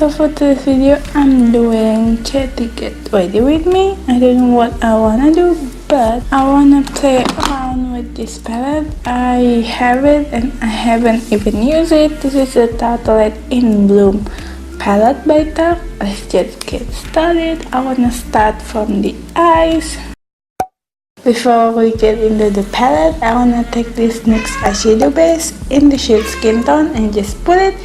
so for this video I'm doing Chatty Get Ready With Me. I don't know what I wanna do, but I wanna play around with this palette. I have it and I haven't even used it. This is the Tartelette In Bloom palette by Tarte. Let's just get started. I wanna start from the eyes. Before we get into the palette, I wanna take this NYX eyeshadow base in the shade Skin Tone and just put it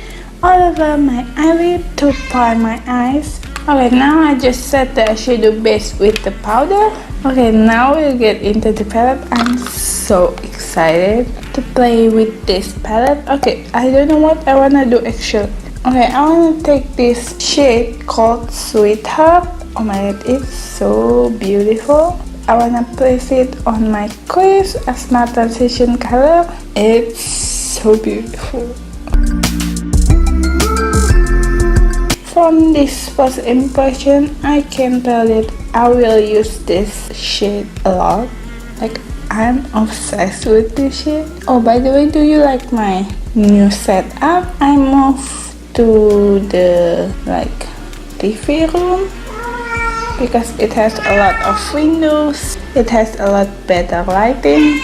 all over my eyelid to prime my eyes. Okay, now I just set the eyeshadow base with the powder. Okay, now we'll get into the palette. I'm so excited to play with this palette. Okay, I don't know what I wanna do actually. Okay, I wanna take this shade called Sweetheart. Oh my god, it's so beautiful. I wanna place it on my crease as my transition color. It's so beautiful. From this first impression, I can tell that I will use this shade a lot. Like, I'm obsessed with this shade. Oh, by the way, do you like my new setup? I moved to the TV room because it has a lot of windows. It has a lot better lighting.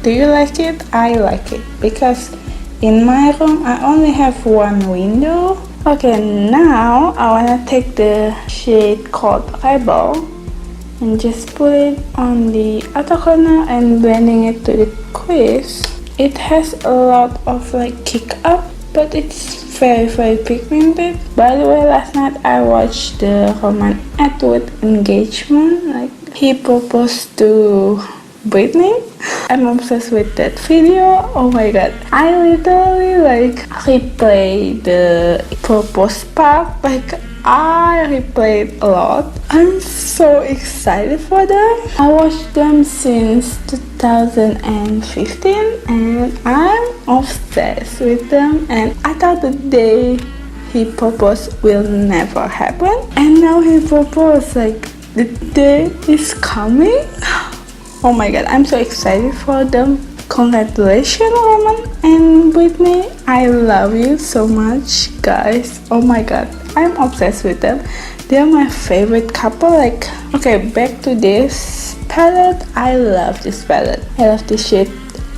Do you like it? I like it because in my room I only have one window. Okay, now I wanna take the shade called Rebel and just put it on the outer corner and blending it to the crease. It has a lot of kick up, but it's very pigmented. By the way, last night I watched the Roman Atwood engagement. He proposed to Britney. I'm obsessed with that video. Oh my god, I literally replay the propose part. I replayed a lot. I'm so excited for them. I watched them since 2015 and I'm obsessed with them, and I thought the day he proposed will never happen, and now he proposed. The day is coming. Oh my god, I'm so excited for them. Congratulations, Roman and Britney. I love you so much, guys. Oh my god, I'm obsessed with them. They're my favorite couple. Okay, back to this palette. I love this palette. I love this shade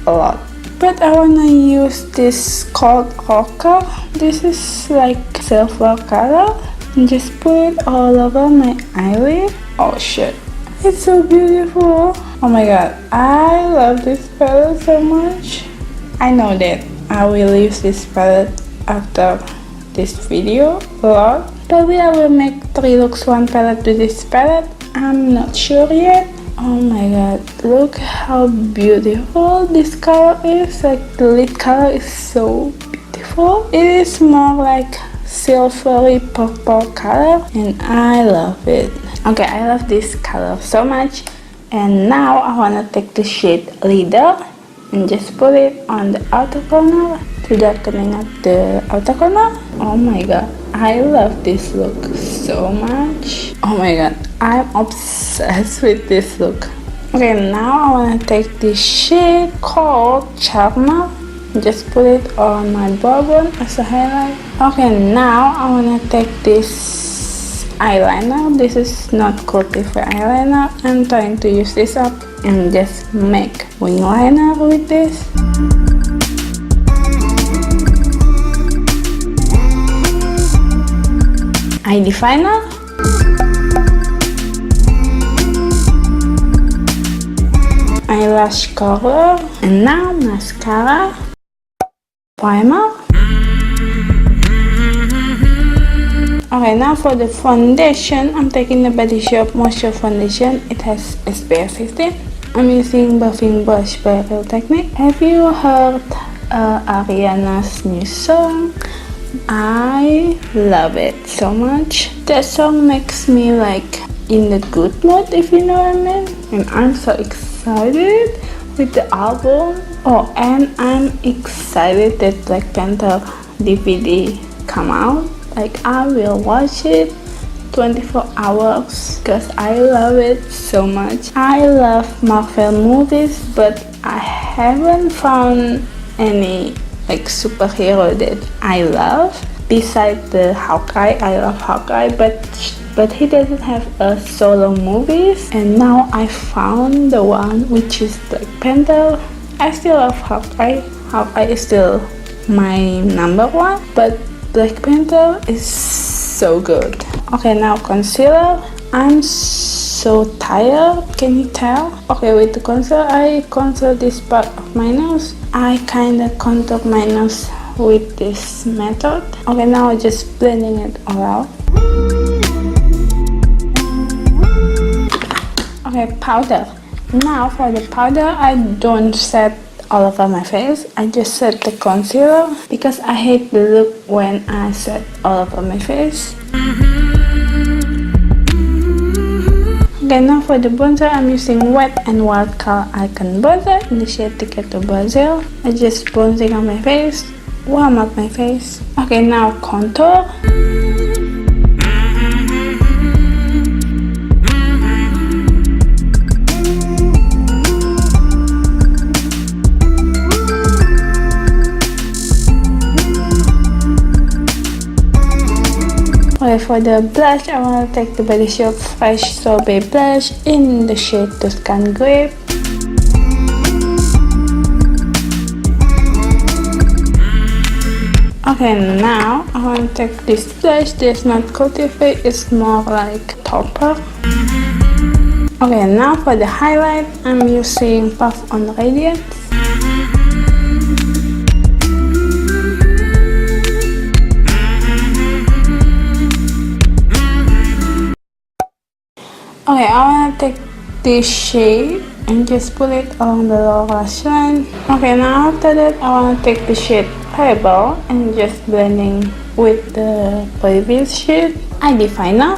a lot. But I wanna use this called Rocker. This is silver color. And just put it all over my eyelid. Oh shit, it's so beautiful. Oh my god, I love this palette so much. I know that I will use this palette after this video a lot. Probably I will make 3 looks 1 palette with this palette. I'm not sure yet. Oh my god, look how beautiful this color is. The lid color is so beautiful. It is more silvery purple color and I love it. Okay, I love this color so much. And now I wanna take the shade Leader and just put it on the outer corner to darkening up the outer corner. Oh my god, I love this look so much. Oh my god, I'm obsessed with this look. Okay, now I wanna take this shade called Charmer and just put it on my brow bone as a highlight. Okay, now I wanna take this eyeliner. This is not Curly-Free eyeliner. I'm trying to use this up and just make wing liner with this. Eye definer. Eyelash color. And now mascara. Primer. Okay, now for the foundation, I'm taking the Body Shop Moisture Foundation. It has SPF 15. I'm using Buffing Brush by Real Technique. Have you heard Ariana's new song? I love it so much. That song makes me in the good mood, if you know what I mean. And I'm so excited with the album. Oh, and I'm excited that Black Panther DVD come out. I will watch it 24 hours because I love it so much. I love Marvel movies, but I haven't found any superhero that I love. Besides the Hawkeye, I love Hawkeye, but he doesn't have a solo movies. And now I found the one which is Black Panther. I still love Hawkeye. Hawkeye is still my number one, but Black Panther is so good. Okay, now concealer. I'm so tired, can you tell? Okay, with the concealer, I conceal this part of my nose. I kinda contour my nose with this method. Okay, now I'm just blending it all out. Okay, powder. Now for the powder, I don't set all over my face. I just set the concealer because I hate the look when I set all over my face. Okay, now for the bronzer, I'm using Wet n Wild Color Icon Bronzer in the shade Ticket to Brazil. I just bronzing on my face, warm up my face. Okay, now contour. Okay, for the blush, I want to take the Body Shop Fresh Sorbet Blush in the shade Tuscan Grape. Okay, now I want to take this blush. This is not cultivate, it's more like topper. Okay, now for the highlight, I'm using Puff on Radiance. Okay, I want to take this shade and just put it along the lower lash line. Okay, now after that, I want to take the shade Pebble and just blending with the previous shade. I define now.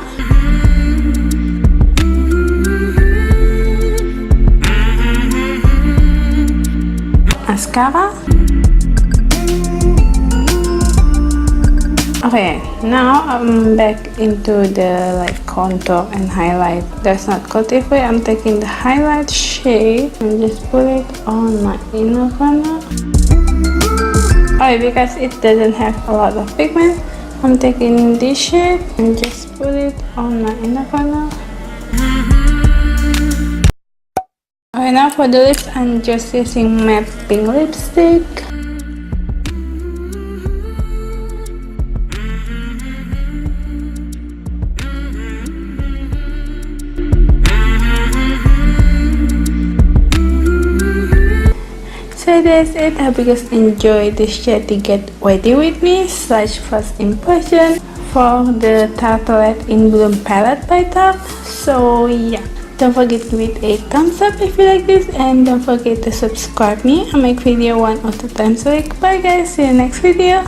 Mascara. Okay, now I'm back into the like contour and highlight. That's not cultivate. I'm taking the highlight shade and just put it on my inner corner. Okay, because it doesn't have a lot of pigment, I'm taking this shade and just put it on my inner corner. Okay, now for the lips, I'm just using matte pink lipstick. So that's it. I hope you guys enjoyed this Chatty Get Ready With Me / first impression for the Tartelette in Bloom palette by Tarte. So yeah, don't forget to give it a thumbs up if you like this, and don't forget to subscribe me. I make video 1 or 2 times a week. Bye guys, see you next video.